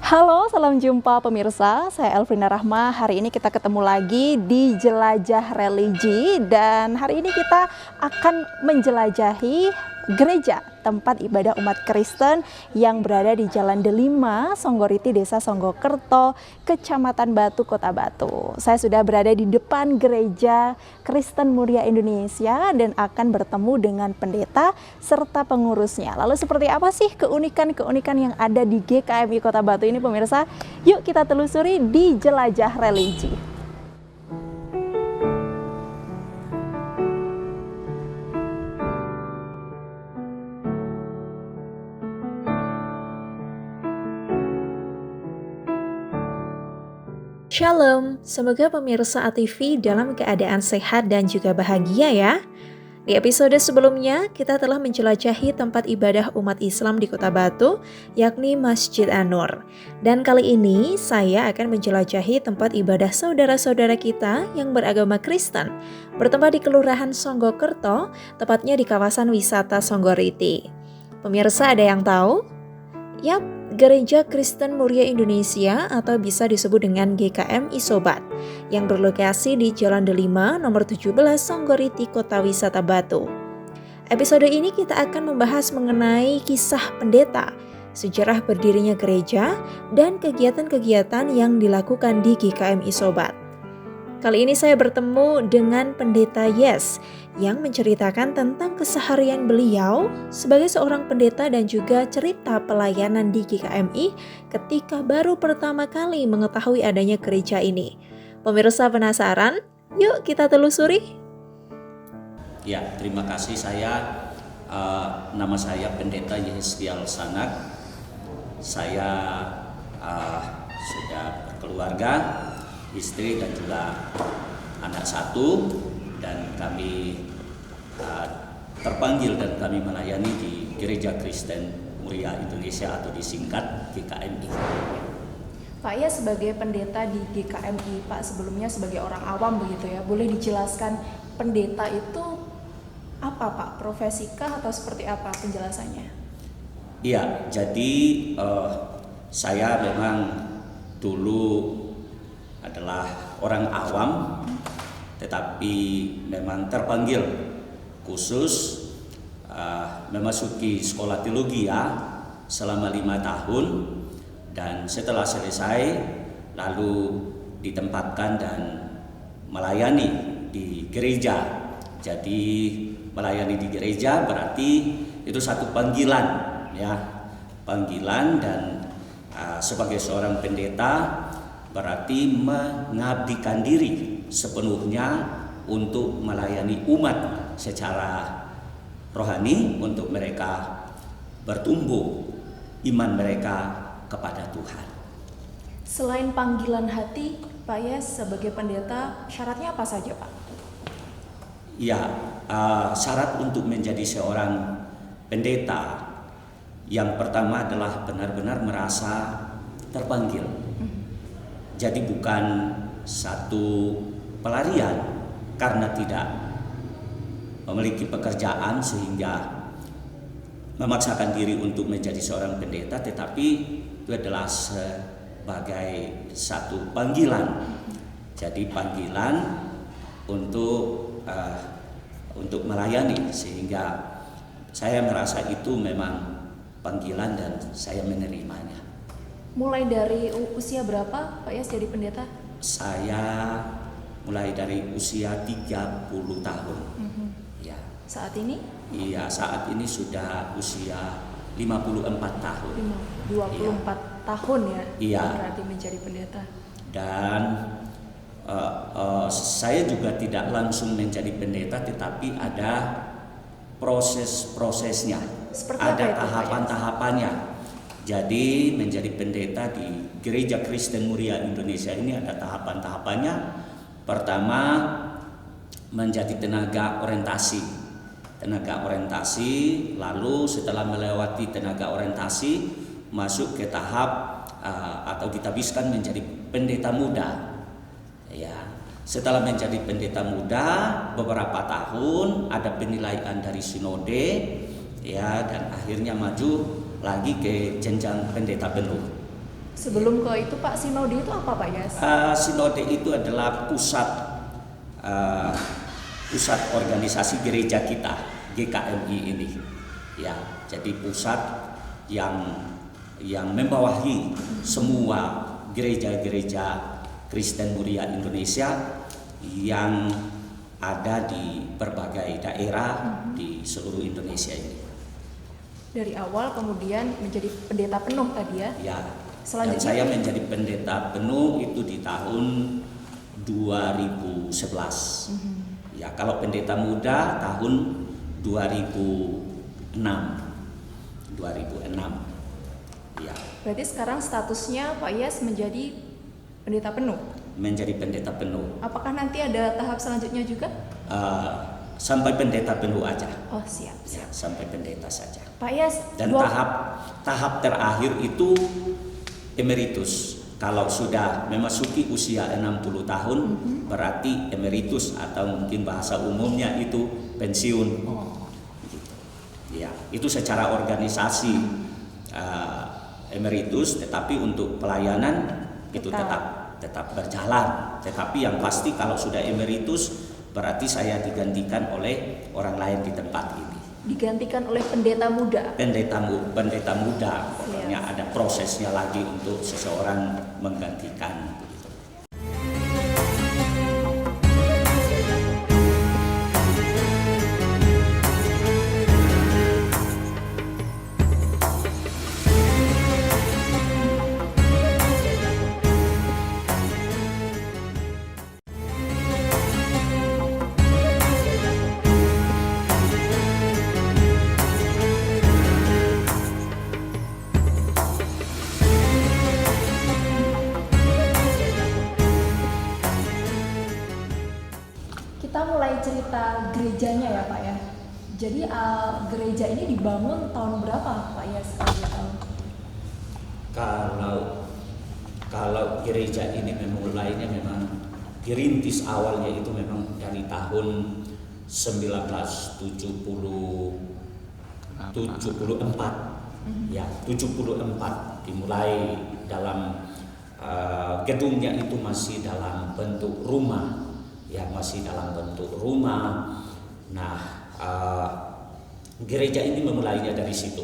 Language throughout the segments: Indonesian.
Halo, salam jumpa pemirsa. Saya Elvina Rahma. Hari ini kita ketemu lagi di Jelajah Religi dan hari ini kita akan menjelajahi gereja tempat ibadah umat Kristen yang berada di Jalan Delima, Songgoriti, Desa Songgokerto, Kecamatan Batu, Kota Batu. Saya sudah berada di depan Gereja Kristen Muria Indonesia dan akan bertemu dengan pendeta serta pengurusnya. Lalu seperti apa sih keunikan-keunikan yang ada di GKMI Kota Batu ini pemirsa? Yuk kita telusuri di Jelajah Religi. Shalom, semoga pemirsa ATV dalam keadaan sehat dan juga bahagia ya. Di episode sebelumnya, kita telah menjelajahi tempat ibadah umat Islam di Kota Batu, yakni Masjid An-Nur. Dan kali ini, saya akan menjelajahi tempat ibadah saudara-saudara kita yang beragama Kristen, bertempat di Kelurahan Songgokerto, tepatnya di kawasan wisata Songgoriti. Pemirsa ada yang tahu? Yap, Gereja Kristen Muria Indonesia atau bisa disebut dengan GKMI Sobat yang berlokasi di Jalan Delima nomor 17 Songgoriti, Kota Wisata Batu. Episode ini kita akan membahas mengenai kisah pendeta, sejarah berdirinya gereja, dan kegiatan-kegiatan yang dilakukan di GKMI Sobat. Kali ini saya bertemu dengan Pendeta Yes yang menceritakan tentang keseharian beliau sebagai seorang pendeta dan juga cerita pelayanan di GKMI ketika baru pertama kali mengetahui adanya gereja ini. Pemirsa penasaran? Yuk kita telusuri. Ya, terima kasih. Nama saya Pendeta Yesdial Sanak. Saya sudah berkeluarga, istri dan juga anak satu, dan kami terpanggil dan kami melayani di Gereja Kristen Muria Indonesia atau disingkat GKMI. Pak ya, sebagai pendeta di GKMI, Pak sebelumnya sebagai orang awam begitu ya, boleh dijelaskan pendeta itu apa Pak? Profesikah atau seperti apa penjelasannya? Iya, jadi saya memang dulu adalah orang awam, tetapi memang terpanggil khusus memasuki sekolah teologi ya selama 5 tahun, dan setelah selesai lalu ditempatkan dan melayani di gereja. Jadi melayani di gereja berarti itu satu panggilan ya, panggilan, dan sebagai seorang pendeta berarti mengabdikan diri sepenuhnya untuk melayani umat secara rohani, untuk mereka bertumbuh iman mereka kepada Tuhan. Selain panggilan hati, Pak Yes sebagai pendeta syaratnya apa saja Pak? Ya, syarat untuk menjadi seorang pendeta yang pertama adalah benar-benar merasa terpanggil. Jadi bukan satu pelarian karena tidak memiliki pekerjaan sehingga memaksakan diri untuk menjadi seorang pendeta, tetapi itu adalah sebagai satu panggilan. Jadi panggilan untuk melayani, sehingga saya merasa itu memang panggilan dan saya menerimanya. Mulai dari usia berapa Pak Yes jadi pendeta? Saya mulai dari usia 30 tahun. Ya. Saat ini? Iya, saat ini sudah usia 54 tahun. 24 iya. tahun ya? Iya. Berarti menjadi pendeta. Dan saya juga tidak langsung menjadi pendeta, tetapi ada proses-prosesnya. Seperti ada apa itu, tahapan-tahapannya. Jadi menjadi pendeta di Gereja Kristen Muria Indonesia ini ada tahapan-tahapannya. Pertama, menjadi tenaga orientasi, lalu setelah melewati tenaga orientasi masuk ke tahap atau ditabiskan menjadi pendeta muda. Ya, setelah menjadi pendeta muda beberapa tahun ada penilaian dari sinode, ya, dan akhirnya maju lagi ke jenjang pendeta penuh. Sebelum ke itu Pak, sinode itu apa Pak Yas? Sinode itu adalah pusat organisasi gereja kita, GKMI ini. Ya, jadi pusat yang membawahi semua gereja-gereja Kristen Muria Indonesia yang ada di berbagai daerah di seluruh Indonesia ini. Dari awal kemudian menjadi pendeta penuh tadi ya? Ya. Selanjutnya, dan saya menjadi pendeta penuh itu di tahun 2011. Ya, kalau pendeta muda tahun 2006. Ya. Berarti sekarang statusnya Pak Yas menjadi pendeta penuh? Menjadi pendeta penuh. Apakah nanti ada tahap selanjutnya juga? Sampai pendeta penuh aja. Oh siap. Ya, sampai pendeta saja. Pak Yas. Dan tahap terakhir itu emeritus. Kalau sudah memasuki usia 60 tahun, berarti emeritus atau mungkin bahasa umumnya itu pensiun. Gitu. Ya, itu secara organisasi emeritus, tetapi untuk pelayanan itu tetap berjalan. Tetapi yang pasti kalau sudah emeritus berarti saya digantikan oleh orang lain di tempat ini. Digantikan oleh pendeta muda. Pendeta muda, pokoknya ada prosesnya lagi untuk seseorang menggantikan. Kita mulai cerita gerejanya ya Pak ya. Jadi gereja ini dibangun tahun berapa Pak Yas kalau boleh tahu? Kalau gereja ini memulainya memang dirintis awalnya itu memang dari tahun 1974. Ya, 74 dimulai dalam gedungnya itu masih dalam bentuk rumah. Ya, masih dalam bentuk rumah. Nah, gereja ini memulainya dari situ.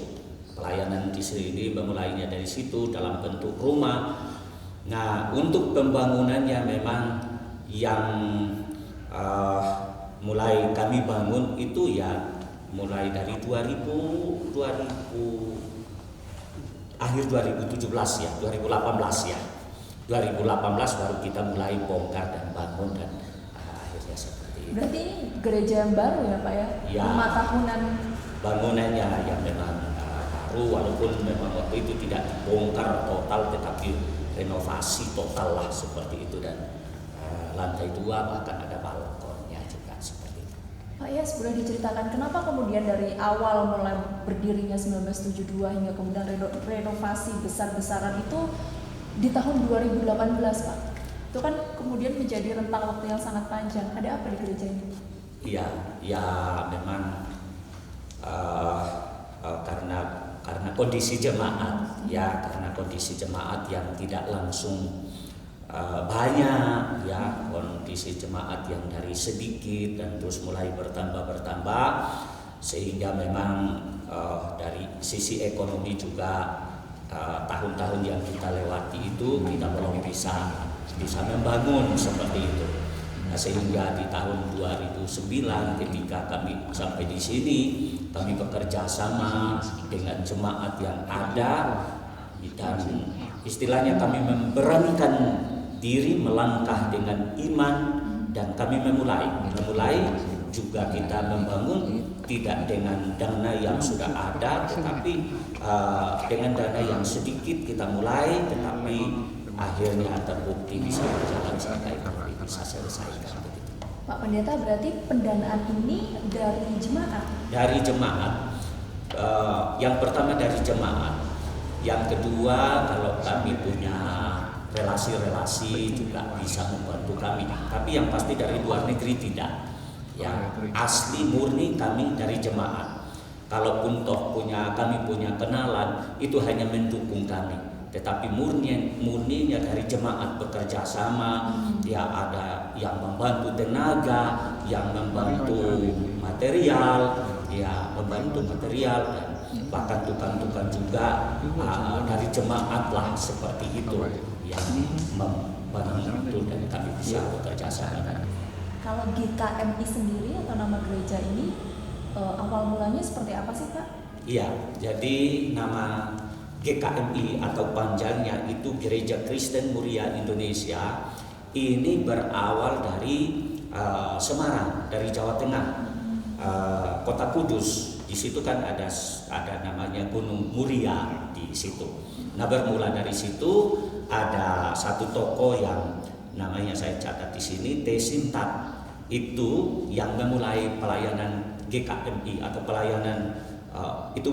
Pelayanan di sini memulainya dari situ dalam bentuk rumah. Nah, untuk pembangunannya memang yang mulai kami bangun itu ya mulai dari 2000 akhir 2017 ya, 2018 ya. 2018 baru kita mulai bongkar dan bangun dan seperti itu. Berarti ini gereja yang baru ya Pak ya? Ya, 5 tahunan. Bangunannya yang memang baru, walaupun memang waktu itu tidak dibongkar total tetapi renovasi total lah seperti itu, dan lantai 2 bahkan ada balkonnya juga seperti itu. Pak Yas, boleh diceritakan kenapa kemudian dari awal mulai berdirinya 1972 hingga kemudian renovasi besar-besaran itu di tahun 2018 Pak? Itu kan kemudian menjadi rentang waktu yang sangat panjang. Ada apa di gereja ini? Iya, ya memang karena kondisi jemaat, ya karena kondisi jemaat yang tidak langsung banyak, ya kondisi jemaat yang dari sedikit dan terus mulai bertambah, sehingga memang dari sisi ekonomi juga tahun-tahun yang kita lewati itu kita belum bisa membangun seperti itu. Nah, sehingga di tahun 2009 ketika kami sampai di sini, kami bekerja sama dengan jemaat yang ada dan istilahnya kami memberanikan diri melangkah dengan iman, dan kami memulai juga kita membangun tidak dengan dana yang sudah ada, tetapi dengan dana yang sedikit kita mulai, tetapi akhirnya terbukti bisa berjalan sampai bisa selesaikan. Pak Pendeta, berarti pendanaan ini dari jemaat? Dari jemaat. Yang pertama dari jemaat. Yang kedua, kalau kami punya relasi-relasi juga bisa membantu kami. Tapi yang pasti dari luar negeri tidak. Yang asli murni kami dari jemaat. Kalaupun toh kami punya kenalan, itu hanya mendukung kami. tetapi murninya dari jemaat bekerja sama. Ya, ada yang membantu tenaga, yang membantu material, dan bahkan tukang-tukang juga dari jemaat lah seperti itu yang membantu dan kami bisa bekerja sama. Kalau GKMI sendiri atau nama gereja ini awal mulanya seperti apa sih Pak? Iya, jadi nama GKMI atau panjangnya itu Gereja Kristen Muria Indonesia. Ini berawal dari Semarang, dari Jawa Tengah, Kota Kudus. Di situ kan ada namanya Gunung Muria di situ. Nah, bermula dari situ ada satu tokoh yang namanya saya catat di sini, Tesintat, itu yang memulai pelayanan GKMI atau pelayanan itu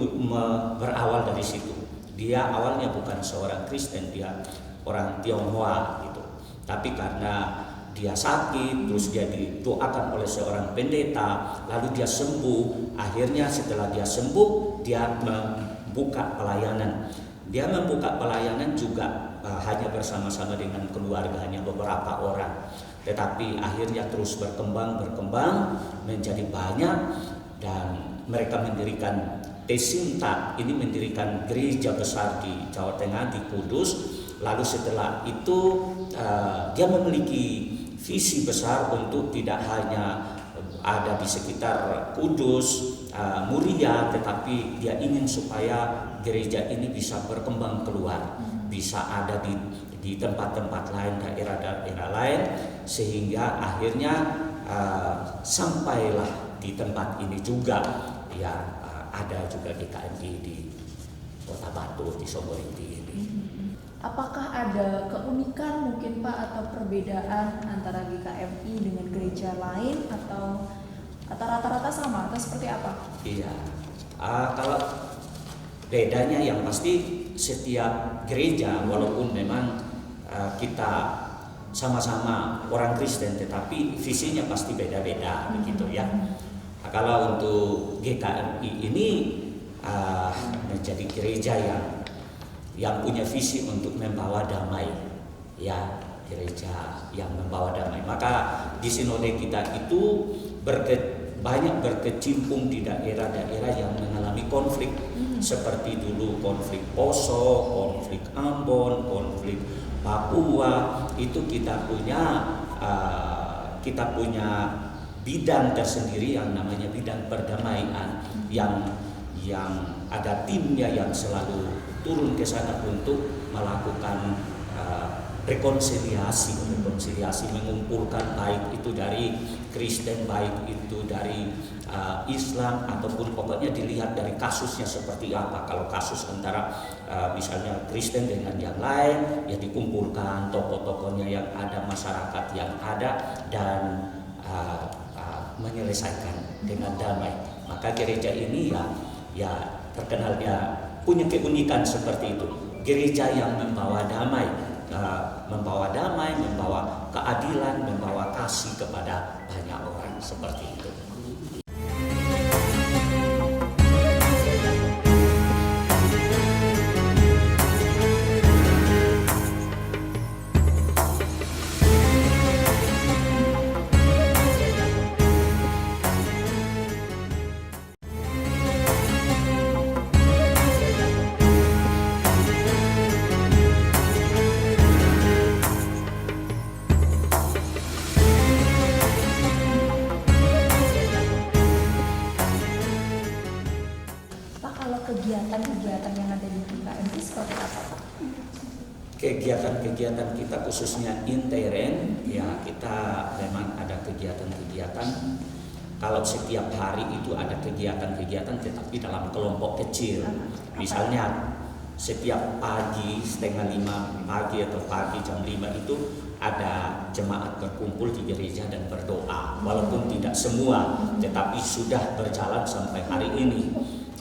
berawal dari situ. Dia awalnya bukan seorang Kristen, dia orang Tionghoa gitu. Tapi karena dia sakit, terus dia didoakan oleh seorang pendeta, lalu dia sembuh. Akhirnya setelah dia sembuh, dia membuka pelayanan. Dia membuka pelayanan juga hanya bersama-sama dengan keluarganya beberapa orang. Tetapi akhirnya terus berkembang menjadi banyak, dan mereka mendirikan Tesinta ini, mendirikan gereja besar di Jawa Tengah, di Kudus. Lalu setelah itu dia memiliki visi besar untuk tidak hanya ada di sekitar Kudus, Muria, tetapi dia ingin supaya gereja ini bisa berkembang keluar, bisa ada di tempat-tempat lain, daerah-daerah lain, sehingga akhirnya sampailah di tempat ini juga. Ya, ada juga GKMI di Kota Batu, di Sogorinti ini. Apakah ada keunikan mungkin Pak atau perbedaan antara GKMI dengan gereja lain, atau rata-rata sama atau seperti apa? Iya, kalau bedanya yang pasti setiap gereja, walaupun memang kita sama-sama orang Kristen, tetapi visinya pasti beda-beda begitu ya. Nah, kalau untuk GKMI ini menjadi gereja yang punya visi untuk membawa damai, ya, gereja yang membawa damai. Maka di sinode kita itu banyak berkecimpung di daerah-daerah yang mengalami konflik, seperti dulu konflik Poso, konflik Ambon, konflik Papua. Itu kita punya bidang tersendiri yang namanya bidang perdamaian, yang ada timnya yang selalu turun ke sana untuk melakukan rekonsiliasi, mengumpulkan, baik itu dari Kristen, baik itu dari Islam, ataupun pokoknya dilihat dari kasusnya seperti apa. Kalau kasus antara misalnya Kristen dengan yang lain, ya dikumpulkan tokoh-tokohnya yang ada, masyarakat yang ada, dan menyelesaikan dengan damai. Maka gereja ini ya terkenal, dia punya keunikan seperti itu. Gereja yang membawa damai, membawa keadilan, membawa kasih kepada banyak orang, seperti itu. Kegiatan-kegiatan yang ada di GKMI seperti apa Pak? Kegiatan-kegiatan kita khususnya intern, ya, kita memang ada kegiatan-kegiatan. Kalau setiap hari itu ada kegiatan-kegiatan, tetapi dalam kelompok kecil. Misalnya setiap pagi 4:30 pagi atau pagi jam 5 itu ada jemaat berkumpul di gereja dan berdoa. Walaupun tidak semua, tetapi sudah berjalan sampai hari ini.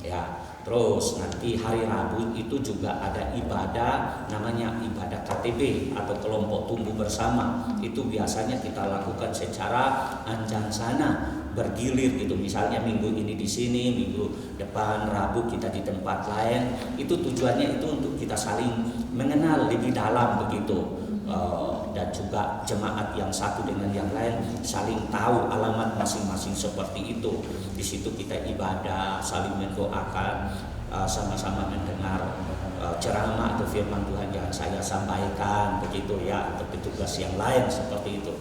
Ya. Terus nanti hari Rabu itu juga ada ibadah, namanya ibadah KTB atau kelompok tumbuh bersama. Itu biasanya kita lakukan secara anjansana. bergilir gitu. Misalnya minggu ini di sini, minggu depan Rabu kita di tempat lain. Itu tujuannya itu untuk kita saling mengenal lebih dalam begitu. Dan juga jemaat yang satu dengan yang lain saling tahu alamat masing-masing seperti itu. Di situ kita ibadah, saling mendoakan, sama-sama mendengar ceramah atau firman Tuhan yang saya sampaikan begitu ya, atau petugas yang lain seperti itu.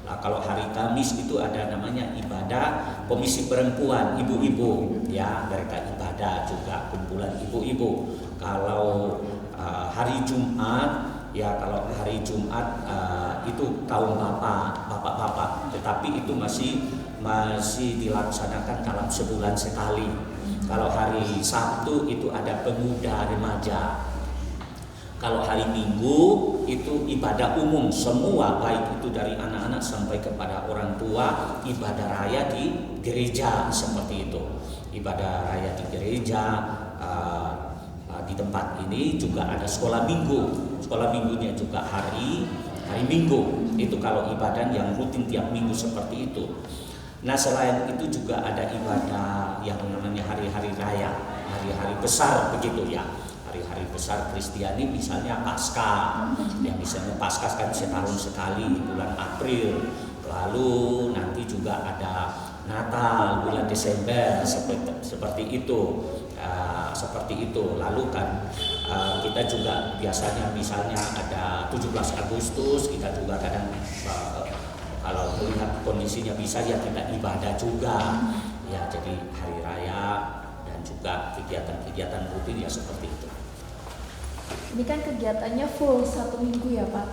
Nah, kalau hari Kamis itu ada namanya ibadah komisi perempuan, ibu-ibu ya, mereka ibadah juga kumpulan ibu-ibu. Kalau hari Jumat ya, kalau hari Jumat itu kaum bapak-bapak, tetapi itu masih dilaksanakan dalam sebulan sekali. Kalau hari Sabtu itu ada pemuda remaja. Kalau hari Minggu itu ibadah umum semua, baik itu dari anak-anak sampai kepada orang tua, ibadah raya di gereja seperti itu. Ibadah raya di gereja. Di tempat ini juga ada sekolah minggu. Sekolah minggunya juga hari Minggu. Itu kalau ibadah yang rutin tiap minggu seperti itu. Nah, selain itu juga ada ibadah yang namanya hari-hari raya, hari-hari besar begitu ya. Hari-hari besar Kristiani, misalnya Paskah. Yang misalnya Paskah kan setahun sekali di bulan April. Lalu nanti juga ada Natal bulan Desember seperti itu. Seperti itu. Lalu kan kita juga biasanya misalnya ada 17 Agustus, kita juga kadang kalau melihat kondisinya bisa ya kita ibadah juga ya. Jadi hari raya dan juga kegiatan-kegiatan rutin ya seperti itu. Ini kan kegiatannya full 1 minggu ya Pak.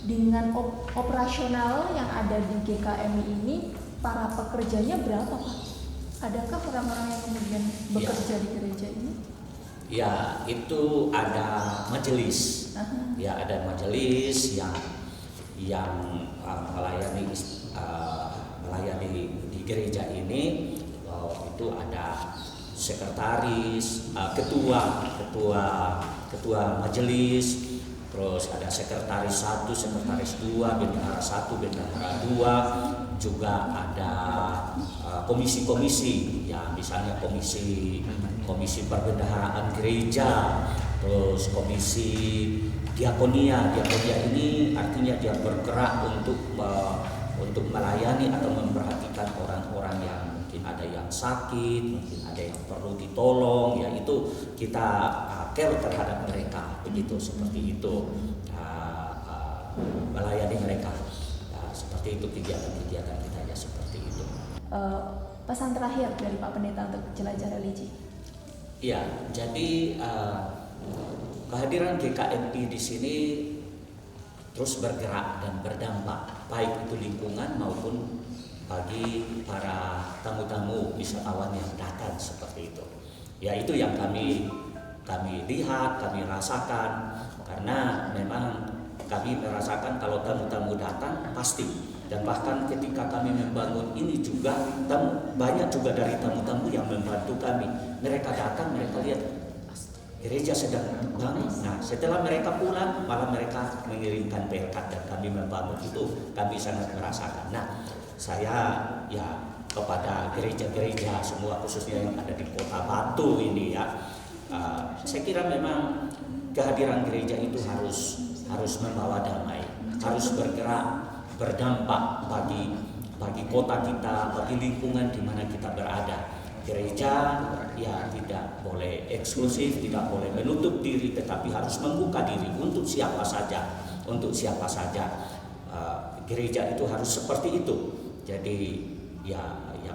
Dengan operasional yang ada di GKMI ini, para pekerjanya berapa Pak? Adakah orang-orang yang kemudian bekerja di gereja ini? Ya, itu ada majelis. Ya, ada majelis yang melayani di gereja ini. Itu ada sekretaris, ketua majelis, terus ada sekretaris 1, sekretaris 2, bendahara 1, bendahara 2, juga ada komisi-komisi ya, misalnya komisi perbendaharaan gereja, terus komisi diakonia. Diakonia ini artinya dia bergerak untuk melayani atau memperhatikan orang-orang yang mungkin ada yang sakit, mungkin ada yang perlu ditolong ya, itu kita care terhadap mereka begitu, seperti itu, melayani mereka ya, seperti itu kegiatan-kegiatan kita ya, seperti itu. Pesan terakhir dari Pak Pendeta untuk jelajah religi. Ya, jadi kehadiran GKMI di sini terus bergerak dan berdampak, baik itu lingkungan maupun bagi para tamu-tamu wisatawan yang datang seperti itu. Ya, itu yang kami lihat, kami rasakan, karena memang kami merasakan kalau tamu-tamu datang pasti, dan bahkan ketika kami membangun ini juga banyak juga dari tamu-tamu yang membantu kami. Mereka datang, mereka lihat gereja sedang bangun. Nah, setelah mereka pulang, malah mereka mengirimkan berkat dan kami membangun itu, kami sangat merasakan. Nah, saya ya kepada gereja-gereja semua, khususnya yang ada di Kota Batu ini ya, saya kira memang kehadiran gereja itu harus membawa damai, harus bergerak, berdampak bagi kota kita, bagi lingkungan di mana kita berada. Gereja ya tidak boleh eksklusif, tidak boleh menutup diri, tetapi harus membuka diri untuk siapa saja, gereja itu harus seperti itu. Jadi ya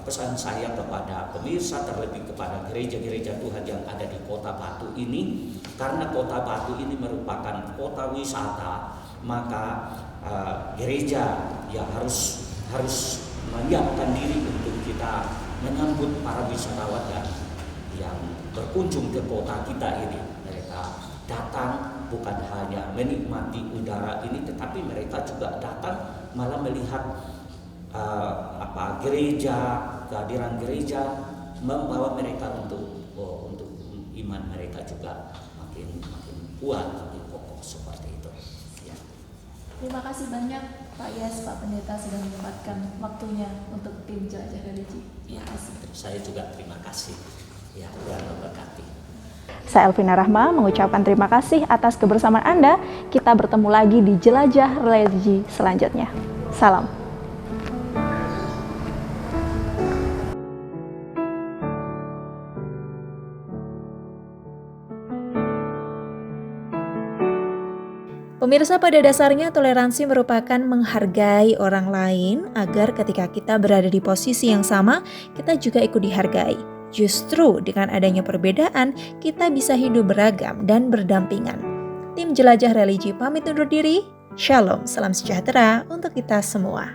pesan saya kepada pemirsa, terlebih kepada gereja-gereja Tuhan yang ada di Kota Batu ini, karena Kota Batu ini merupakan kota wisata, maka gereja ya harus menyiapkan diri untuk kita menyambut para wisatawan yang berkunjung ke kota kita ini. Mereka datang bukan hanya menikmati udara ini, tetapi mereka juga datang malah melihat gereja, kehadiran gereja membawa mereka untuk iman mereka juga makin kuat, makin kokoh seperti itu. Ya. Terima kasih banyak Pak Yes, Pak Pendeta sudah menyempatkan waktunya untuk tim Jelajah Religi. Ya, saya juga terima kasih. Ya, Tuhan memberkati. Saya Elvina Rahma mengucapkan terima kasih atas kebersamaan Anda. Kita bertemu lagi di Jelajah Religi selanjutnya. Salam. Pemirsa, pada dasarnya toleransi merupakan menghargai orang lain agar ketika kita berada di posisi yang sama, kita juga ikut dihargai. Justru dengan adanya perbedaan, kita bisa hidup beragam dan berdampingan. Tim Jelajah Religi pamit undur diri. Shalom, salam sejahtera untuk kita semua.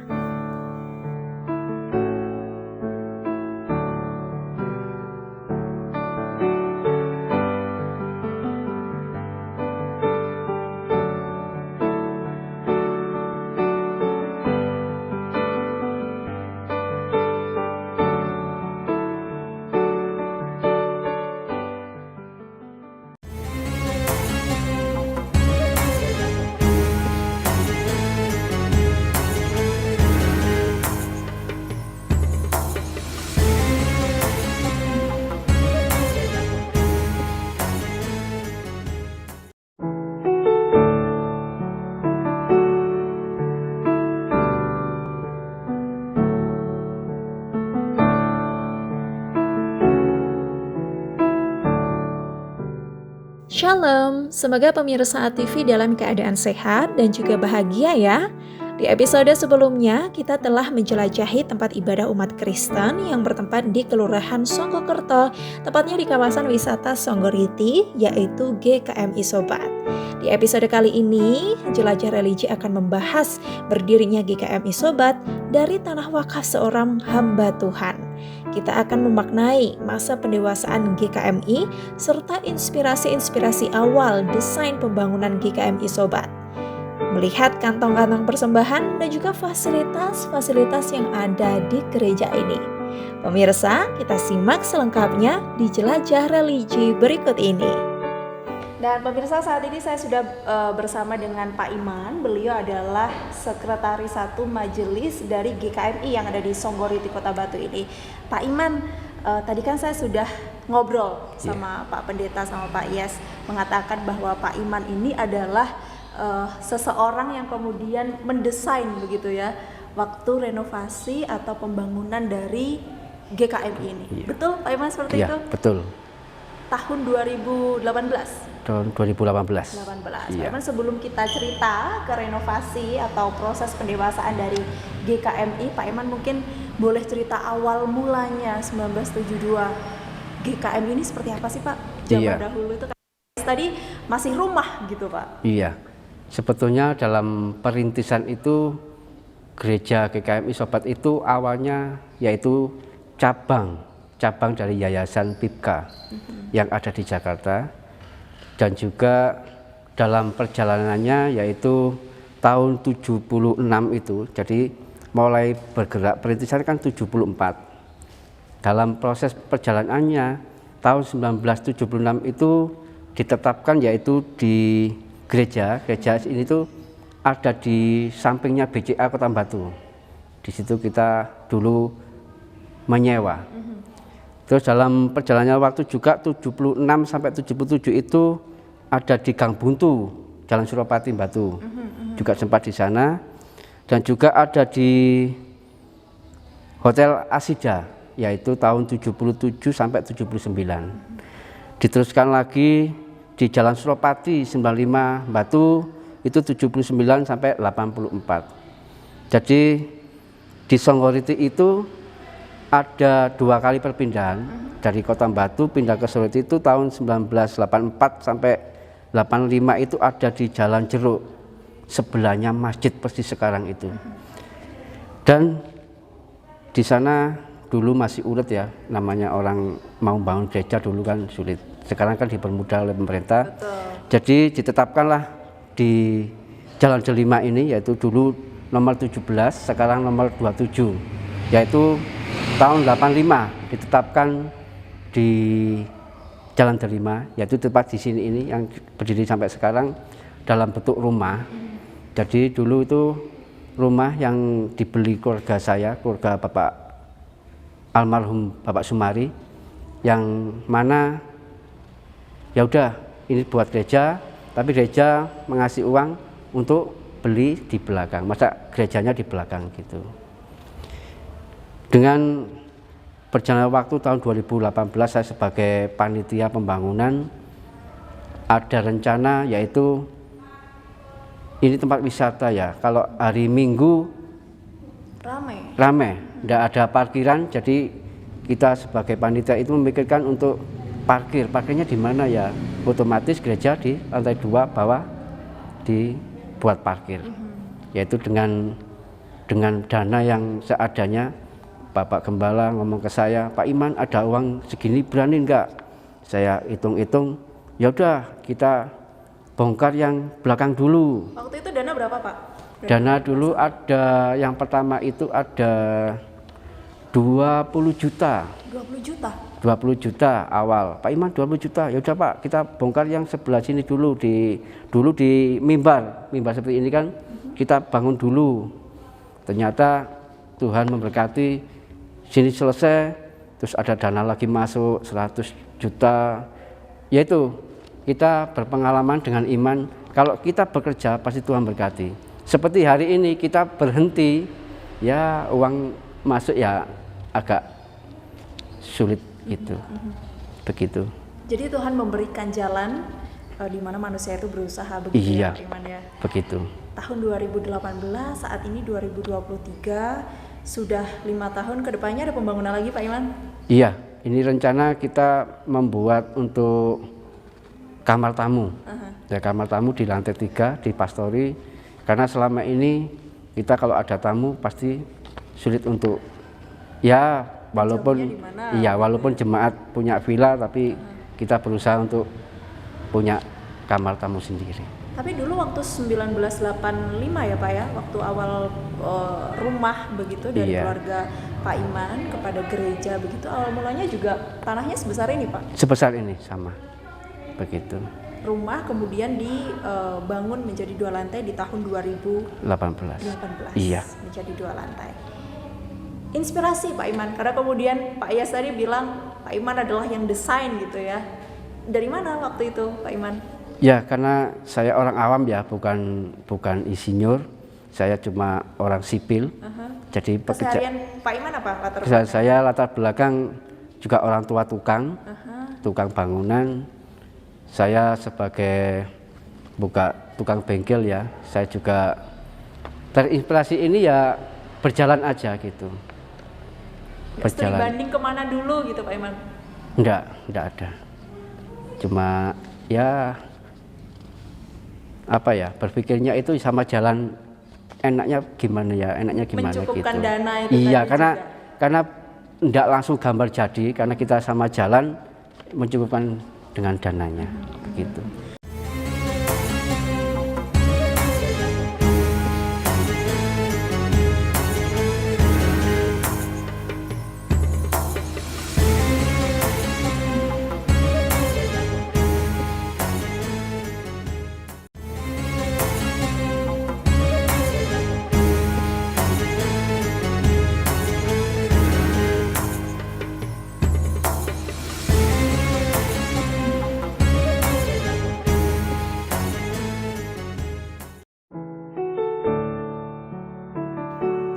Shalom, semoga pemirsa ATV dalam keadaan sehat dan juga bahagia ya. Di episode sebelumnya, kita telah menjelajahi tempat ibadah umat Kristen yang bertempat di Kelurahan Songgokerto, tepatnya di kawasan wisata Songgoriti, yaitu GKMI Sobat. Di episode kali ini, Jelajah Religi akan membahas berdirinya GKMI Sobat dari tanah wakaf seorang hamba Tuhan. Kita akan memaknai masa pendewasaan GKMI serta inspirasi-inspirasi awal desain pembangunan GKMI Sobat. Melihat kantong-kantong persembahan dan juga fasilitas-fasilitas yang ada di gereja ini. Pemirsa, kita simak selengkapnya di Jelajah Religi berikut ini. Dan pemirsa, saat ini saya sudah bersama dengan Pak Iman. Beliau adalah Sekretaris 1 Majelis dari GKMI yang ada di Songgoriti, Kota Batu ini. Pak Iman, tadi kan saya sudah ngobrol sama Pak Pendeta sama Pak Yes, mengatakan bahwa Pak Iman ini adalah seseorang yang kemudian mendesain begitu ya, waktu renovasi atau pembangunan dari GKMI ini. Betul Pak Iman seperti itu? Iya, betul. Tahun 2018. Tahun 2018. Pak Iman, sebelum kita cerita ke renovasi atau proses pendewasaan dari GKMI, Pak Iman mungkin boleh cerita awal mulanya 1972 GKMI ini seperti apa sih Pak? Zaman dahulu itu tadi masih rumah gitu Pak. Iya. Sebetulnya dalam perintisan itu gereja GKMI Sobat itu awalnya yaitu cabang dari Yayasan PIPKA yang ada di Jakarta, dan juga dalam perjalanannya yaitu tahun 76 itu, jadi mulai bergerak perintisan kan 74. Dalam proses perjalanannya tahun 1976 itu ditetapkan yaitu di gereja ini tuh ada di sampingnya BCA Kota Batu. Di situ kita dulu menyewa. Terus dalam perjalanan waktu juga 76 sampai 77 itu ada di Gang Buntu, Jalan Suropati Batu. Juga sempat di sana, dan juga ada di Hotel Asida yaitu tahun 77 sampai 79. Diteruskan lagi di Jalan Suropati 95 Batu itu 79 sampai 84. Jadi di Songgoriti itu ada 2 kali perpindahan. Dari Kota Batu pindah ke Songgoriti itu tahun 1984 sampai 85 itu ada di Jalan Jeruk, sebelahnya masjid persis sekarang itu. Dan di sana dulu masih urut ya, namanya orang mau bangun gereja dulu kan sulit. Sekarang kan dipermudah oleh pemerintah. Betul. Jadi ditetapkanlah di Jalan Delima ini, yaitu dulu nomor 17, sekarang nomor 27, yaitu tahun 85 ditetapkan di Jalan Delima, yaitu tepat di sini ini yang berdiri sampai sekarang dalam bentuk rumah. Jadi dulu itu rumah yang dibeli keluarga saya, keluarga Bapak almarhum Bapak Sumari, yang mana ya udah ini buat gereja, tapi gereja mengasih uang untuk beli di belakang, masa gerejanya di belakang gitu. Dengan berjalannya waktu tahun 2018 saya sebagai panitia pembangunan ada rencana yaitu ini tempat wisata ya, kalau hari Minggu ramai, tidak ada parkiran, jadi kita sebagai panitia itu memikirkan untuk parkirnya di mana ya, otomatis gereja di lantai 2 bawah dibuat parkir, yaitu dengan dana yang seadanya. Bapak Gembala ngomong ke saya, Pak Iman ada uang segini berani enggak? Saya hitung-hitung, ya udah kita bongkar yang belakang dulu. Waktu itu dana berapa, Pak? Dana dulu ada, yang pertama itu ada 20 juta. 20 juta? 20 juta awal. Pak Iman 20 juta, ya udah Pak, kita bongkar yang sebelah sini dulu di mimbar seperti ini kan, kita bangun dulu. Ternyata Tuhan memberkati, sini selesai, terus ada dana lagi masuk 100 juta. Yaitu kita berpengalaman dengan iman, kalau kita bekerja pasti Tuhan berkati. Seperti hari ini kita berhenti, ya uang masuk ya agak sulit gitu. Begitu. Jadi Tuhan memberikan jalan di mana manusia itu berusaha begitu. Iya, ya, Iman ya. Begitu. Tahun 2018, saat ini 2023, sudah 5 tahun ke depannya ada pembangunan lagi, Pak Iman? Iya, ini rencana kita membuat untuk kamar tamu. Ya, kamar tamu di lantai 3 di Pastori, karena selama ini kita kalau ada tamu pasti sulit untuk ya walaupun jemaat punya villa, tapi kita berusaha untuk punya kamar tamu sendiri. Tapi dulu waktu 1985 ya Pak ya, waktu awal rumah begitu dari keluarga Pak Iman kepada gereja begitu, awal mulanya juga tanahnya sebesar ini Pak? Sebesar ini sama, begitu. Rumah kemudian dibangun menjadi 2 lantai di tahun 2018. Iya. Menjadi 2 lantai. Inspirasi Pak Iman, karena kemudian Pak Yas tadi bilang Pak Iman adalah yang desain gitu ya. Dari mana waktu itu Pak Iman? Ya, karena saya orang awam ya, bukan insinyur, saya cuma orang sipil. Jadi keseharian Pak Iman apa latar belakang? Saya latar belakang juga orang tua tukang bangunan. Saya sebagai tukang bengkel ya, saya juga terinspirasi ini ya berjalan aja gitu. Studi banding kemana dulu gitu Pak Iman? Enggak ada. Cuma ya berpikirnya itu sama jalan, enaknya gimana mencukupkan gitu. Dana itu iya, tadi karena enggak langsung gambar jadi, karena kita sama jalan mencukupkan dengan dananya begitu.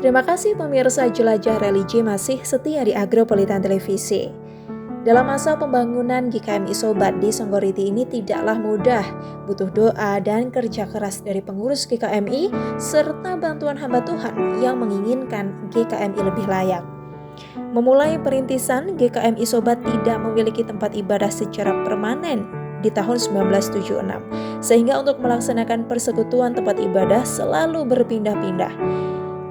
Terima kasih pemirsa Jelajah Religi masih setia di Agropolitan Televisi. Dalam masa pembangunan GKMI Sobat di Songgoriti ini tidaklah mudah, butuh doa dan kerja keras dari pengurus GKMI serta bantuan hamba Tuhan yang menginginkan GKMI lebih layak. Memulai perintisan, GKMI Sobat tidak memiliki tempat ibadah secara permanen di tahun 1976, sehingga untuk melaksanakan persekutuan tempat ibadah selalu berpindah-pindah.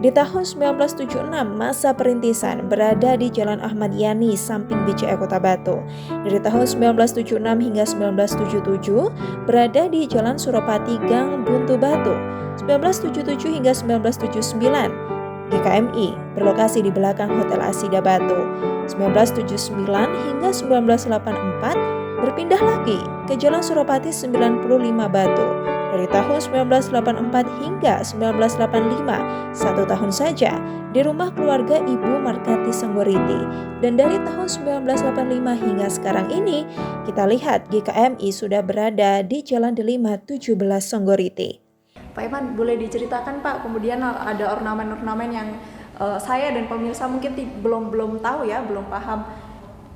Di tahun 1976, masa perintisan berada di Jalan Ahmad Yani, samping BCA Kota Batu. Dari tahun 1976 hingga 1977, berada di Jalan Suropati Gang Buntu Batu. 1977 hingga 1979, GKMI berlokasi di belakang Hotel Asida Batu. 1979 hingga 1984, berpindah lagi ke Jalan Suropati 95 Batu. dari tahun 1984 hingga 1985, 1 tahun saja di rumah keluarga Ibu Markarti Songgoriti. Dan dari tahun 1985 hingga sekarang ini, kita lihat GKMI sudah berada di Jalan Delima 17 Songgoriti. Pak Iman, boleh diceritakan Pak, kemudian ada ornamen-ornamen yang saya dan pemirsa mungkin belum tahu ya, belum paham.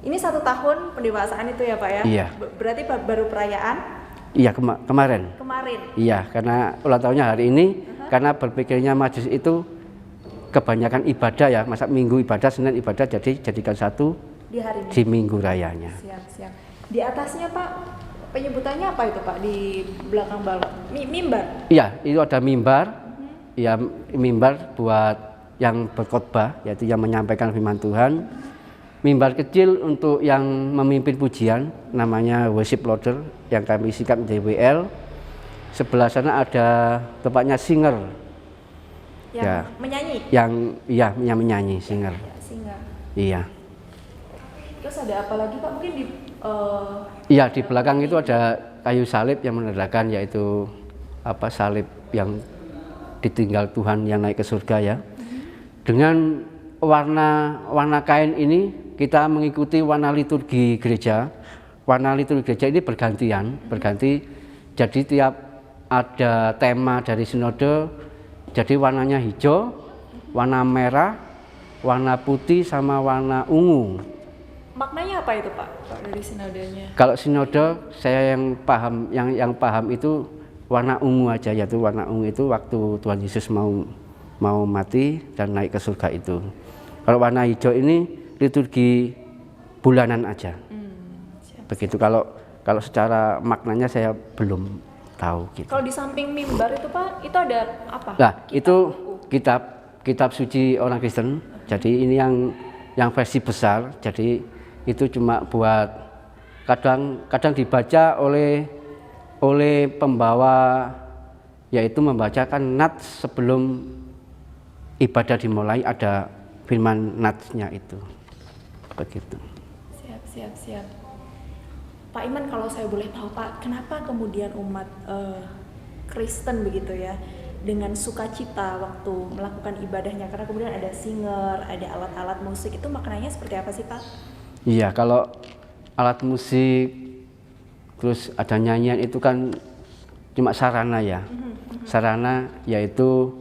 Ini 1 tahun pendewasaan itu ya Pak ya? Iya. Berarti baru perayaan? Iya, kemarin. Kemarin? Iya, karena ulang tahunnya hari ini, karena berpikirnya majelis itu kebanyakan ibadah ya, masa minggu ibadah, Senin ibadah, jadi jadikan satu di hari ini? Di minggu rayanya. Siap. Di atasnya Pak, penyebutannya apa itu Pak di belakang balon? Mimbar? Iya, itu ada mimbar, ya mimbar buat yang berkhotbah, yaitu yang menyampaikan firman Tuhan. Mimbar kecil untuk yang memimpin pujian, namanya worship leader, yang kami sikap menjadi WL. Sebelah sana ada tempatnya singer. Yang menyanyi? Yang menyanyi, singer. Ya, singer. Iya. Terus ada apa lagi Pak? Mungkin di Iya, di belakang itu ada kayu salib yang menandakan, yaitu salib yang ditinggal Tuhan yang naik ke surga ya. Dengan warna kain ini kita mengikuti warna liturgi gereja. Warna liturgi gereja ini berganti. Jadi tiap ada tema dari sinode, jadi warnanya hijau, warna merah, warna putih sama warna ungu. Maknanya apa itu Pak dari sinodenya? Kalau sinode saya yang paham itu warna ungu aja, yaitu warna ungu itu waktu Tuhan Yesus mau mati dan naik ke surga itu. Kalau warna hijau ini liturgi bulanan aja. Begitu. Kalau secara maknanya saya belum tahu gitu. Kalau di samping mimbar itu Pak, itu ada apa? Nah, itu kitab suci orang Kristen. Jadi ini yang versi besar. Jadi itu cuma buat kadang dibaca oleh pembawa, yaitu membacakan nats sebelum ibadah dimulai, ada firman natsnya itu. Begitu. Siap. Pak Iman, kalau saya boleh tahu Pak, kenapa kemudian umat Kristen begitu ya dengan sukacita waktu melakukan ibadahnya, karena kemudian ada singer, ada alat-alat musik, itu maknanya seperti apa sih Pak? Iya, kalau alat musik terus ada nyanyian itu kan cuma sarana ya. Sarana yaitu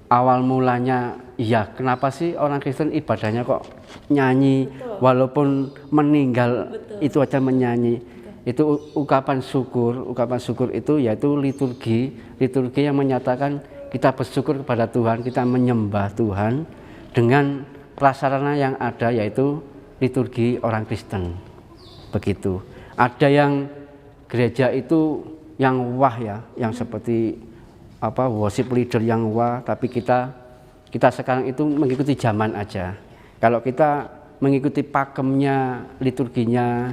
awal mulanya, iya kenapa sih orang Kristen ibadahnya kok nyanyi? Betul. Walaupun meninggal. Betul. Itu aja menyanyi. Betul. Itu ungkapan syukur itu yaitu liturgi yang menyatakan kita bersyukur kepada Tuhan, kita menyembah Tuhan dengan prasarana yang ada, yaitu liturgi orang Kristen. Begitu. Ada yang gereja itu yang wah ya, yang seperti worship leader yang wah, tapi kita sekarang itu mengikuti zaman aja. Kalau kita mengikuti pakemnya, liturginya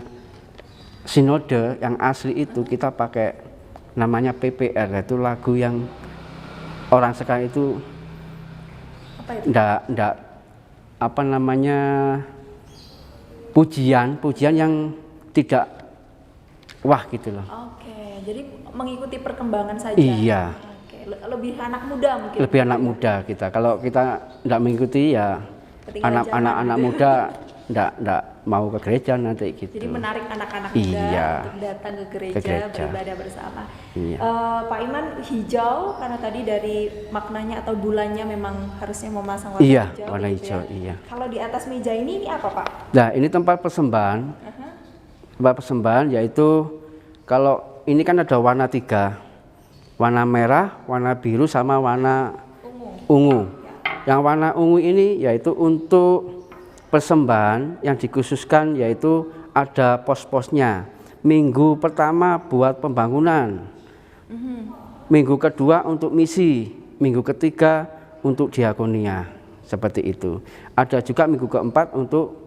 sinode yang asli itu, kita pakai namanya PPR, yaitu lagu yang orang sekarang itu enggak pujian yang tidak wah gitu loh. Oke, jadi mengikuti perkembangan saja. Iya. Lebih anak muda mungkin. Lebih anak muda kita. Kalau kita tidak mengikuti ya anak muda tidak mau ke gereja nanti gitu. Jadi menarik anak-anak muda untuk datang ke gereja. Beribadah bersama. Iya. Pak Iman, hijau karena tadi dari maknanya atau bulannya memang harusnya memasang warna hijau. Iya, warna hijau. Ya. Iya. Kalau di atas meja ini apa Pak? Nah, ini tempat persembahan. Tempat persembahan yaitu kalau ini kan ada warna 3. Warna merah, warna biru, sama warna ungu. Yang warna ungu ini yaitu untuk persembahan yang dikhususkan, yaitu ada pos-posnya. Minggu pertama buat pembangunan, minggu kedua untuk misi, minggu ketiga untuk diakonia, seperti itu. Ada juga minggu keempat untuk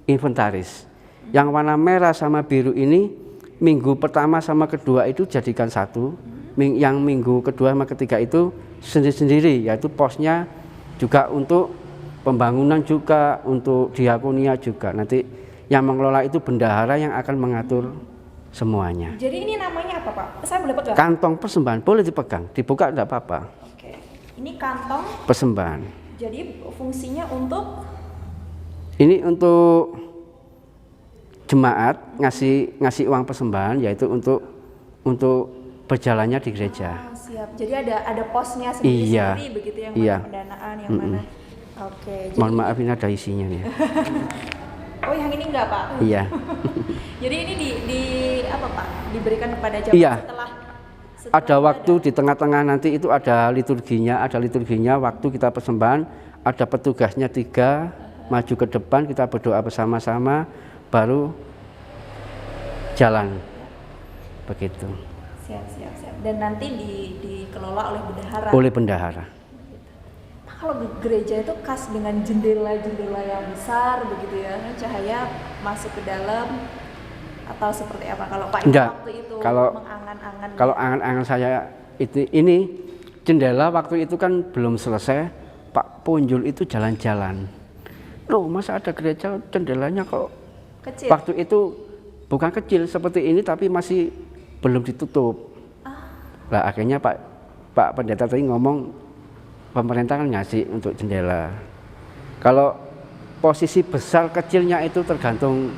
inventaris. Yang warna merah sama biru ini minggu pertama sama kedua itu jadikan satu. Yang minggu kedua sama ketiga itu sendiri-sendiri, yaitu posnya juga untuk pembangunan, juga untuk diakonia juga. Nanti yang mengelola itu bendahara yang akan mengatur semuanya. Jadi ini namanya apa Pak? Saya boleh pegang? Kantong persembahan boleh dipegang, dibuka tidak apa-apa. Oke. Ini kantong. Persembahan. Jadi fungsinya untuk Ini untuk jemaat ngasih uang persembahan, yaitu untuk berjalannya di gereja. siap. Jadi ada posnya Iya. sendiri begitu yang Iya. mana pendanaan yang mana. Oke. Jadi, Mohon maaf ini ada isinya nih. oh yang ini enggak Pak? Iya. Jadi ini di apa Pak? Diberikan kepada jemaat Iya. setelah Ada waktu di tengah-tengah nanti itu ada liturginya, waktu kita persembahan, ada petugasnya 3, maju ke depan kita berdoa bersama-sama, baru jalan. Begitu. Siap. Dan nanti dikelola oleh bendahara. Oleh bendahara. Pak, kalau gereja itu khas dengan jendela-jendela yang besar begitu ya, cahaya masuk ke dalam atau seperti apa? Kalau Pak Iman Enggak. waktu itu Kalau- mengangan-angan. Kalau angan-angan saya ini jendela waktu itu kan belum selesai, Pak Punjul itu jalan-jalan. Loh, masa ada gereja jendelanya kok kecil. waktu itu bukan kecil seperti ini tapi masih belum ditutup. Lah akhirnya Pak Pendeta tadi ngomong pemerintah kan ngasih untuk jendela. Kalau posisi besar kecilnya itu tergantung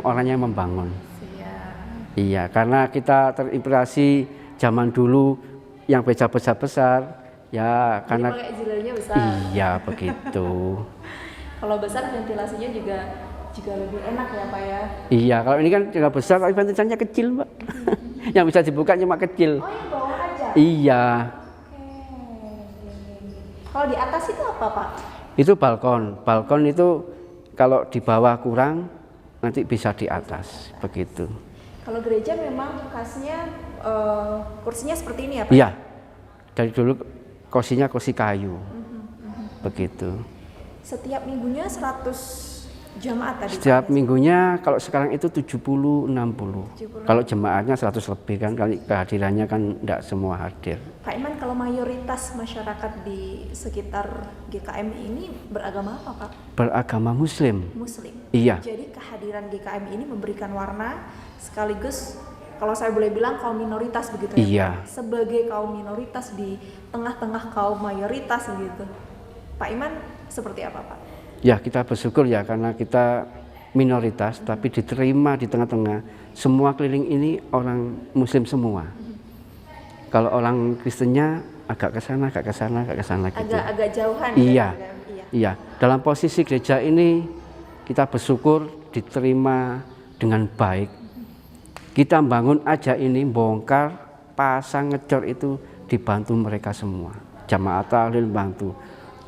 orangnya yang membangun. Siap. Iya, karena kita terinspirasi zaman dulu yang beca besar ya karena Jadi pakai jendela besar. iya begitu. Kalau besar ventilasinya juga lebih enak ya Pak ya. Iya, kalau ini kan jendela besar tapi ventilasinya kecil, Mbak. Yang bisa dibuka cuma kecil. Oh yang bawah aja. Iya, Oke. Kalau di atas itu apa Pak? itu balkon. Balkon itu kalau di bawah kurang nanti bisa di atas, begitu. Kalau gereja memang khasnya kursinya seperti ini ya Pak? Iya, dari dulu kursinya kursi kayu, begitu. Setiap minggunya 100 jamaat tadi. Setiap Pak? minggunya kalau sekarang itu 70-60. Kalau jemaatnya 100 lebih kan, kali kehadirannya kan tidak semua hadir. Pak Iman, kalau mayoritas masyarakat di sekitar GKMI ini beragama apa Pak? Beragama Muslim. Muslim. Iya. Jadi kehadiran GKMI ini memberikan warna sekaligus kalau saya boleh bilang kaum minoritas begitu ya. Iya. Pak? Sebagai kaum minoritas di tengah-tengah kaum mayoritas begitu. Pak Iman seperti apa Pak? Ya kita bersyukur ya karena kita minoritas tapi diterima di tengah-tengah. Semua keliling ini orang Muslim semua. Kalau orang Kristennya agak ke sana gitu. Agak jauhan Iya. ya. Iya, dalam posisi gereja ini kita bersyukur diterima dengan baik. Kita bangun aja ini, bongkar, pasang, ngecor itu dibantu mereka semua. Jamaah tahlil bantu,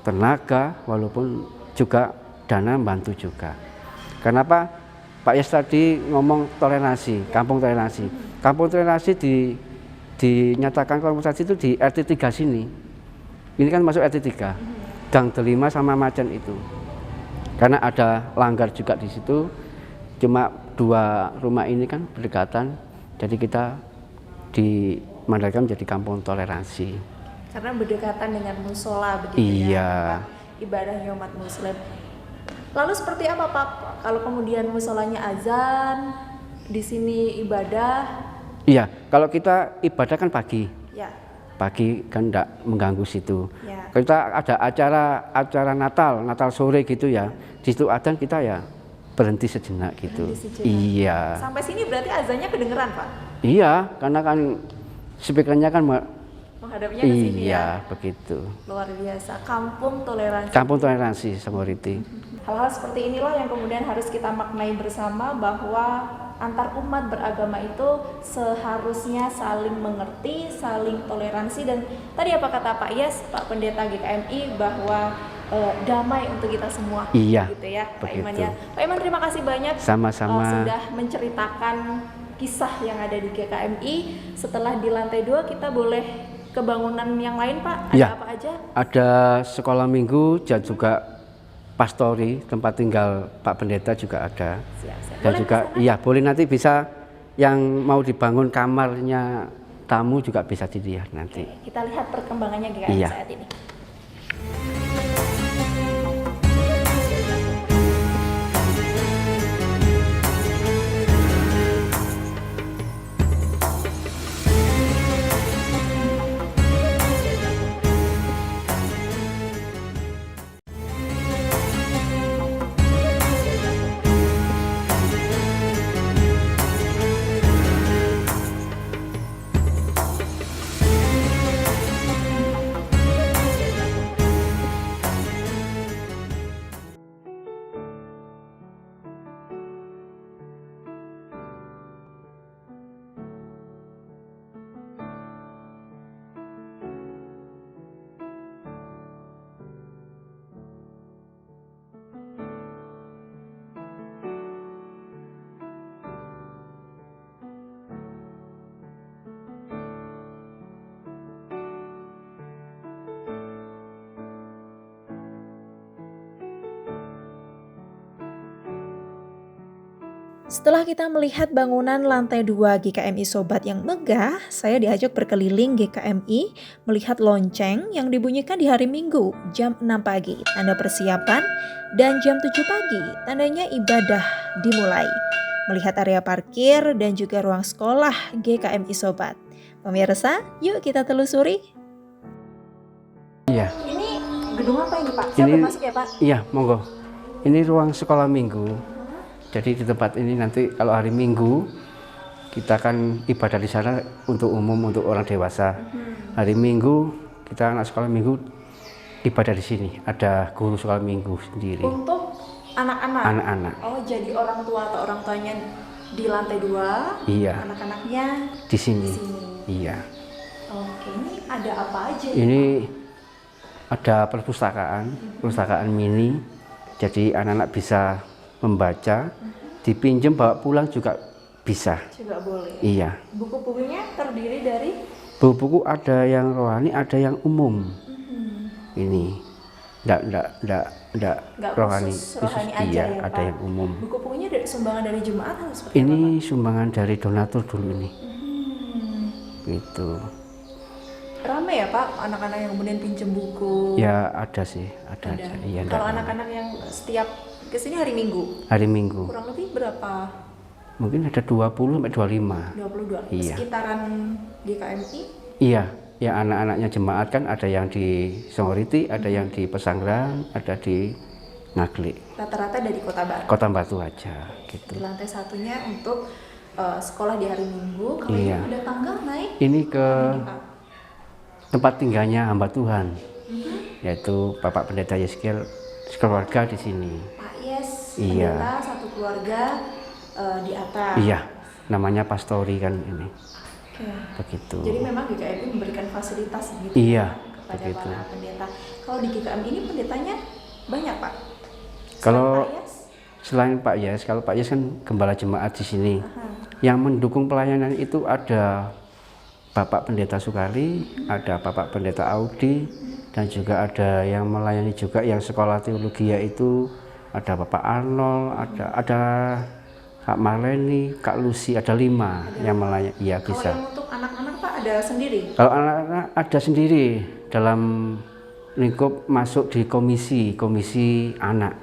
tenaga walaupun juga dana bantu juga. Kenapa Pak Yes tadi ngomong toleransi, kampung toleransi. Kampung toleransi dinyatakan komunitas itu di RT 3 sini. Ini kan masuk RT 3. Gang Delima sama Macan itu. Karena ada langgar juga di situ. Cuma 2 rumah ini kan berdekatan. Jadi kita dimandalkan menjadi kampung toleransi. Karena berdekatan dengan musola begitu Iya. ya. Ibadahnya umat Muslim. Lalu seperti apa Pak? Kalau kemudian musolanya azan, di sini ibadah, Iya, kalau kita ibadah kan pagi. ya. Pagi kan enggak mengganggu situ. Ya. Kita ada acara Natal sore gitu ya. Di situ adzan kita ya berhenti sejenak gitu. Berhenti sejenak. Iya. Sampai sini berarti azannya kedengeran Pak? Iya, karena kan speakernya kan Menghadapnya ke sini iya ya. begitu. Luar biasa. Kampung toleransi. Kampung toleransi Samoriti. Hal-hal seperti inilah yang kemudian harus kita maknai bersama bahwa antar umat beragama itu seharusnya saling mengerti, saling toleransi dan tadi apa kata Pak Yes, Pak Pendeta GKMI bahwa damai untuk kita semua. Iya, Gitu ya, Pak Iman begitu. ya. Pak Iman terima kasih banyak Sama-sama. sudah menceritakan kisah yang ada di GKMI. Setelah di lantai 2 kita boleh ke bangunan yang lain Pak. Ada Iya. apa aja? Ada sekolah minggu dan juga pastori, tempat tinggal Pak Pendeta juga ada. Siap-siap. Dan Boleh juga ke sana? iya boleh nanti bisa yang mau dibangun kamarnya tamu juga bisa dilihat nanti. Kita lihat perkembangannya GKMI Iya. saat ini. Setelah kita melihat bangunan lantai 2 GKMI Sobat yang megah, saya diajak berkeliling GKMI melihat lonceng yang dibunyikan di hari Minggu jam 6 pagi, tanda persiapan, dan jam 7 pagi, tandanya ibadah dimulai. Melihat area parkir dan juga ruang sekolah GKMI Sobat. Pemirsa, yuk kita telusuri. Iya, Ini gedung apa ini Pak? Saya Ini- boleh masuk ya Pak? iya monggo. Ini ruang sekolah minggu. Jadi di tempat ini nanti kalau hari Minggu kita akan ibadah di sana untuk umum, untuk orang dewasa. Hari Minggu kita anak sekolah Minggu ibadah di sini. Ada guru sekolah Minggu sendiri. Untuk anak-anak? Anak-anak. Oh, jadi orang tua atau orang tuanya di lantai 2, Iya. anak-anaknya Di sini. di sini. Iya. Oke, ini ada apa aja ya? Ini ada perpustakaan mini. Jadi anak-anak bisa membaca, dipinjam bawa pulang juga bisa. Juga boleh. Iya. Buku-bukunya terdiri dari Buku-buku ada yang rohani, ada yang umum. Ini enggak nggak rohani, khusus rohani aja iya, ya ada Pak? yang umum. Buku-bukunya dari sumbangan dari jemaat atau seperti Ini apa sumbangan dari donatur dulu ini. Gitu. Pak? Rame ya Pak anak-anak yang kemudian pinjem buku? Ya ada sih, ada Ada. aja. Iya, Kalau enggak. anak-anak yang setiap kesini hari Minggu, Hari Minggu. kurang lebih berapa? Mungkin ada 20 sampai 25. 22? Iya. Sekitaran GKMI? Iya, ya anak-anaknya jemaat kan ada yang di Songoriti, ada yang di Pesanggrahan, ada di Ngaglik. Rata-rata dari Kota Batu. Kota Batu aja gitu. Di lantai satunya untuk sekolah di hari Minggu. Kalau Iya. ini ada tangga naik? Ini ke Ini, Pak. tempat tinggalnya hamba Tuhan, yaitu Bapak Pendeta Yeskiel keluarga di sini. Pak Yes, Iya. pendeta satu keluarga di atas. Iya, namanya pastori kan ini, Oke. begitu. Jadi memang GKMI memberikan fasilitas gitu Iya, kepada begitu. para pendeta. Kalau di GKMI ini pendetanya banyak Pak? Kalau- Selain Pak Yes? Selain Pak Yes, kalau Pak Yes kan gembala jemaat di sini. Yang mendukung pelayanan itu ada Bapak Pendeta Sukari, ada Bapak Pendeta Audi, dan juga ada yang melayani juga yang sekolah teologi yaitu ada Bapak Arnold, ada Kak Marleni, Kak Lucy, ada 5 yang melayani. Iya Kalau bisa. yang untuk anak-anak Pak ada sendiri? Kalau anak-anak ada sendiri dalam lingkup masuk di komisi anak.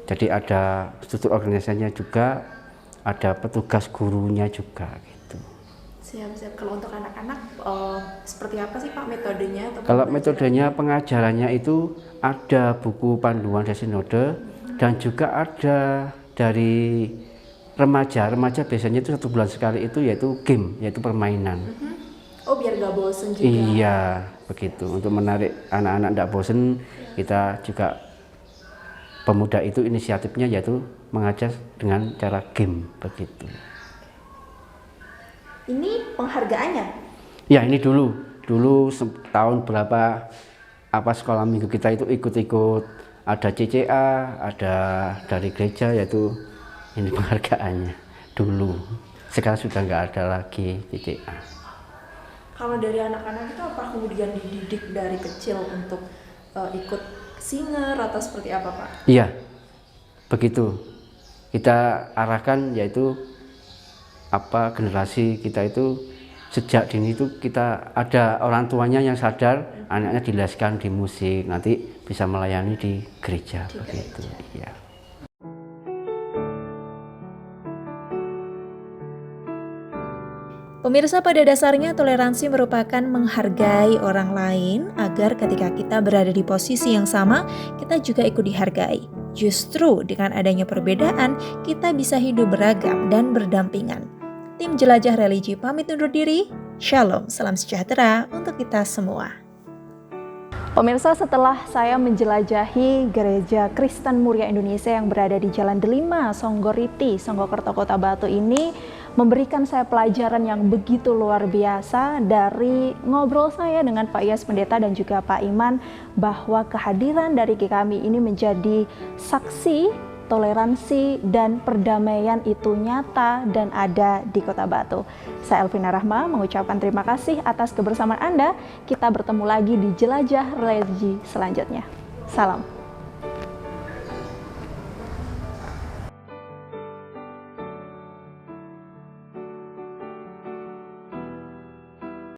Jadi ada struktur organisasinya juga, ada petugas gurunya juga gitu. Siap-siap. Kalau untuk anak-anak seperti apa sih Pak metodenya? Atau Kalau pembelajaran? metodenya pengajarannya itu ada buku panduan dari sinode dan juga ada dari remaja biasanya itu 1 bulan sekali itu yaitu game, yaitu permainan. Oh biar gak bosen juga. Iya, begitu. Untuk menarik anak-anak tidak bosen, kita juga pemuda itu inisiatifnya yaitu mengajar dengan cara game begitu. Ini penghargaannya? Ya ini dulu tahun berapa apa sekolah minggu kita itu ikut-ikut ada CCA, ada dari gereja yaitu ini penghargaannya dulu. Sekarang sudah nggak ada lagi CCA. Kalau dari anak-anak itu apa kemudian dididik dari kecil untuk ikut singer atau seperti apa Pak? Iya, begitu. Kita arahkan yaitu apa generasi kita itu sejak dini itu kita ada orang tuanya yang sadar anaknya dileskan di musik, nanti bisa melayani di gereja begitu. Iya. Pemirsa, pada dasarnya toleransi merupakan menghargai orang lain agar ketika kita berada di posisi yang sama, kita juga ikut dihargai. Justru dengan adanya perbedaan, kita bisa hidup beragam dan berdampingan. Tim Jelajah Religi pamit undur diri. Shalom, salam sejahtera untuk kita semua. Pemirsa, setelah saya menjelajahi Gereja Kristen Muria Indonesia yang berada di Jalan Delima, Songgoriti, Songgokerto, Kota Batu ini memberikan saya pelajaran yang begitu luar biasa dari ngobrol saya dengan Pak Yes Pendeta dan juga Pak Iman, bahwa kehadiran dari GKMI ini menjadi saksi toleransi dan perdamaian itu nyata dan ada di Kota Batu. Saya Elvina Rahma mengucapkan terima kasih atas kebersamaan Anda. Kita bertemu lagi di Jelajah Religi selanjutnya. Salam.